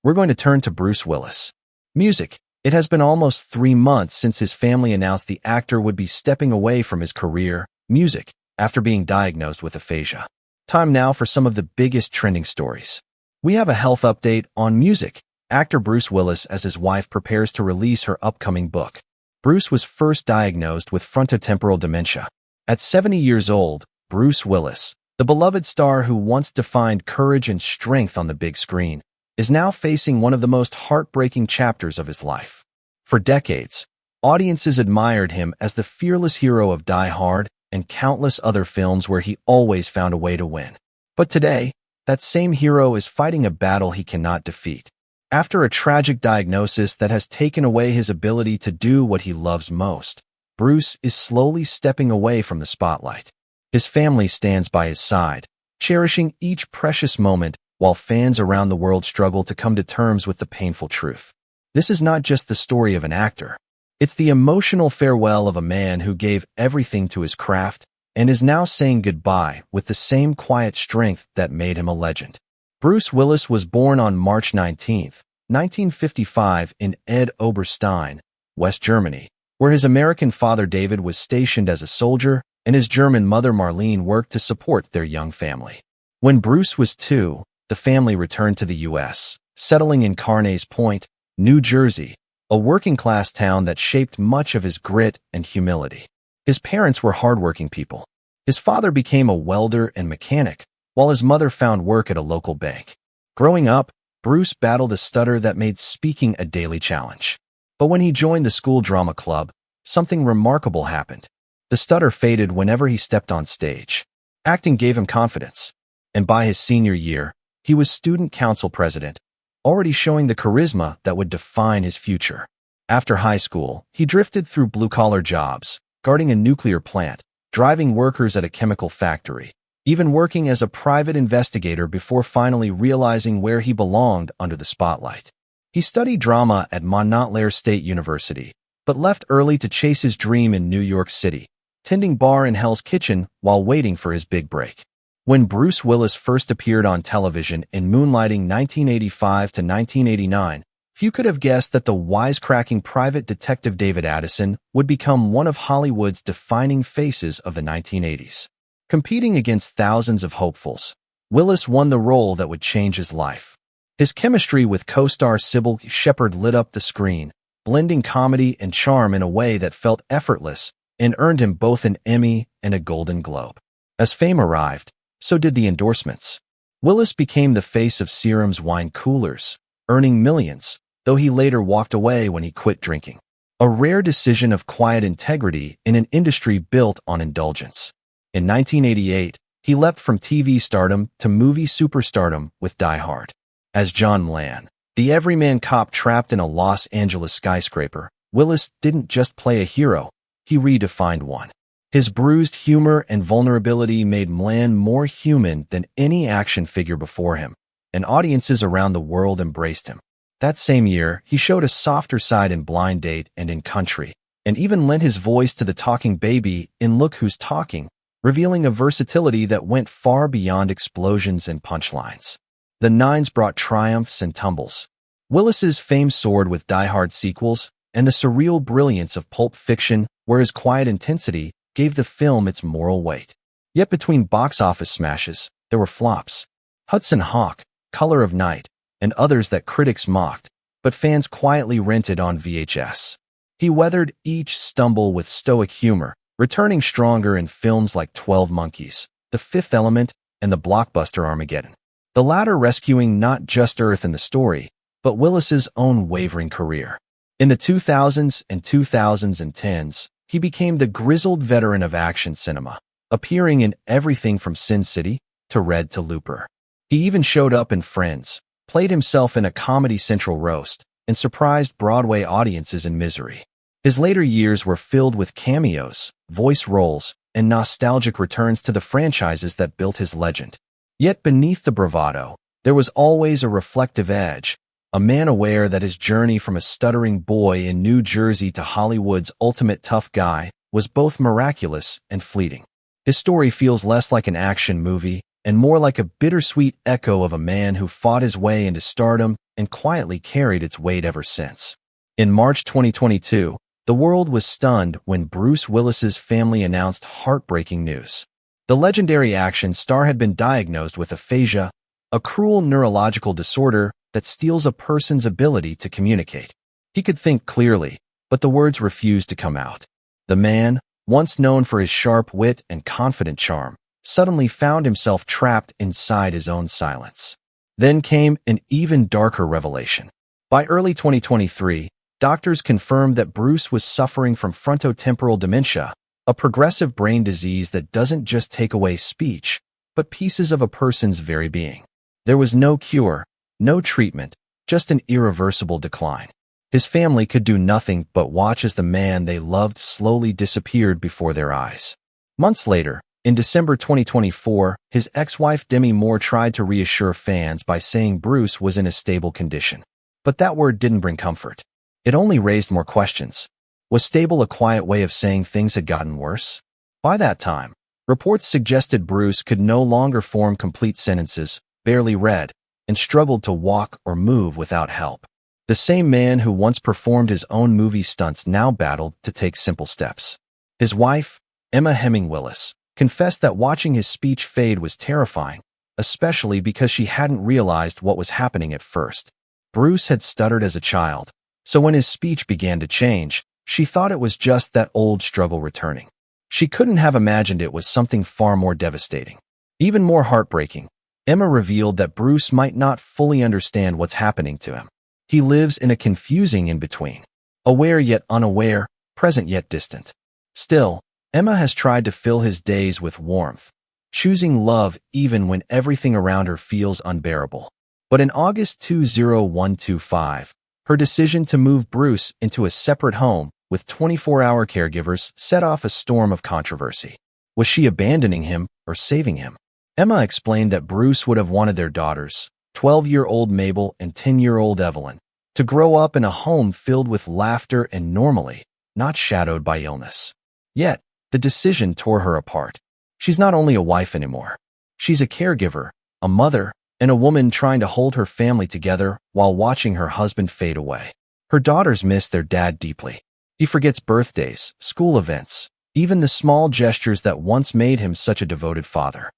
we're going to turn to Bruce Willis. Music. It has been almost 3 months since his family announced the actor would be stepping away from his career, music, after being diagnosed with aphasia. Time now for some of the biggest trending stories. We have a health update on music. Actor Bruce Willis as his wife prepares to release her upcoming book. Bruce was first diagnosed with frontotemporal dementia. At 70 years old, Bruce Willis, the beloved star who once defined courage and strength on the big screen, is now facing one of the most heartbreaking chapters of his life. For decades, audiences admired him as the fearless hero of Die Hard and countless other films where he always found a way to win. But today, that same hero is fighting a battle he cannot defeat. After a tragic diagnosis that has taken away his ability to do what he loves most, Bruce is slowly stepping away from the spotlight. His family stands by his side, cherishing each precious moment while fans around the world struggle to come to terms with the painful truth. This is not just the story of an actor. It's the emotional farewell of a man who gave everything to his craft and is now saying goodbye with the same quiet strength that made him a legend. Bruce Willis was born on March 19, 1955 in Ed Oberstein, West Germany, where his American father David was stationed as a soldier and his German mother Marlene worked to support their young family. When Bruce was 2, the family returned to the U.S., settling in Carneys Point, New Jersey, a working-class town that shaped much of his grit and humility. His parents were hardworking people. His father became a welder and mechanic, while his mother found work at a local bank. Growing up, Bruce battled a stutter that made speaking a daily challenge. But when he joined the school drama club, something remarkable happened. The stutter faded whenever he stepped on stage. Acting gave him confidence, and by his senior year, he was student council president, already showing the charisma that would define his future. After high school, he drifted through blue-collar jobs, guarding a nuclear plant, driving workers at a chemical factory, even working as a private investigator before finally realizing where he belonged under the spotlight. He studied drama at Montclair State University, but left early to chase his dream in New York City, tending bar in Hell's Kitchen while waiting for his big break. When Bruce Willis first appeared on television in Moonlighting 1985 to 1989, few could have guessed that the wisecracking private detective David Addison would become one of Hollywood's defining faces of the 1980s. Competing against thousands of hopefuls, Willis won the role that would change his life. His chemistry with co-star Sybil Shepherd lit up the screen, blending comedy and charm in a way that felt effortless and earned him both an Emmy and a Golden Globe. As fame arrived, so did the endorsements. Willis became the face of Serum's wine coolers, earning millions, though he later walked away when he quit drinking. A rare decision of quiet integrity in an industry built on indulgence. In 1988, he leapt from TV stardom to movie superstardom with Die Hard. As John Mlan, the everyman cop trapped in a Los Angeles skyscraper, Willis didn't just play a hero, he redefined one. His bruised humor and vulnerability made Mlan more human than any action figure before him, and audiences around the world embraced him. That same year, he showed a softer side in Blind Date and in Country, and even lent his voice to the talking baby in Look Who's Talking, revealing a versatility that went far beyond explosions and punchlines. The Nines brought triumphs and tumbles. Willis's fame soared with Die Hard sequels and the surreal brilliance of Pulp Fiction, where his quiet intensity gave the film its moral weight. Yet between box office smashes, there were flops. Hudson Hawk, Color of Night, and others that critics mocked, but fans quietly rented on VHS. He weathered each stumble with stoic humor, returning stronger in films like 12 Monkeys, The Fifth Element, and the blockbuster Armageddon. The latter rescuing not just Earth in the story, but Willis's own wavering career. In the 2000s and 2010s, he became the grizzled veteran of action cinema, appearing in everything from Sin City to Red to Looper. He even showed up in Friends, played himself in a Comedy Central roast, and surprised Broadway audiences in Misery. His later years were filled with cameos, voice roles, and nostalgic returns to the franchises that built his legend. Yet beneath the bravado, there was always a reflective edge, a man aware that his journey from a stuttering boy in New Jersey to Hollywood's ultimate tough guy was both miraculous and fleeting. His story feels less like an action movie and more like a bittersweet echo of a man who fought his way into stardom and quietly carried its weight ever since. In March 2022, the world was stunned when Bruce Willis's family announced heartbreaking news. The legendary action star had been diagnosed with aphasia, a cruel neurological disorder that steals a person's ability to communicate. He could think clearly, but the words refused to come out. The man, once known for his sharp wit and confident charm, suddenly found himself trapped inside his own silence. Then came an even darker revelation. By early 2023, doctors confirmed that Bruce was suffering from frontotemporal dementia, a progressive brain disease that doesn't just take away speech, but pieces of a person's very being. There was no cure, no treatment, just an irreversible decline. His family could do nothing but watch as the man they loved slowly disappeared before their eyes. Months later, in December 2024, his ex-wife Demi Moore tried to reassure fans by saying Bruce was in a stable condition. But that word didn't bring comfort. It only raised more questions. Was stable a quiet way of saying things had gotten worse? By that time, reports suggested Bruce could no longer form complete sentences, barely read, and struggled to walk or move without help. The same man who once performed his own movie stunts now battled to take simple steps. His wife, Emma Willis, confessed that watching his speech fade was terrifying, especially because she hadn't realized what was happening at first. Bruce had stuttered as a child, so when his speech began to change, she thought it was just that old struggle returning. She couldn't have imagined it was something far more devastating. Even more heartbreaking, Emma revealed that Bruce might not fully understand what's happening to him. He lives in a confusing in-between, aware yet unaware, present yet distant. Still, Emma has tried to fill his days with warmth, choosing love even when everything around her feels unbearable. But in August 2025, her decision to move Bruce into a separate home with 24-hour caregivers set off a storm of controversy. Was she abandoning him or saving him? Emma explained that Bruce would have wanted their daughters, 12-year-old Mabel and 10-year-old Evelyn, to grow up in a home filled with laughter and normally, not shadowed by illness. Yet, the decision tore her apart. She's not only a wife anymore. She's a caregiver, a mother, and a woman trying to hold her family together while watching her husband fade away. Her daughters miss their dad deeply. He forgets birthdays, school events, even the small gestures that once made him such a devoted father.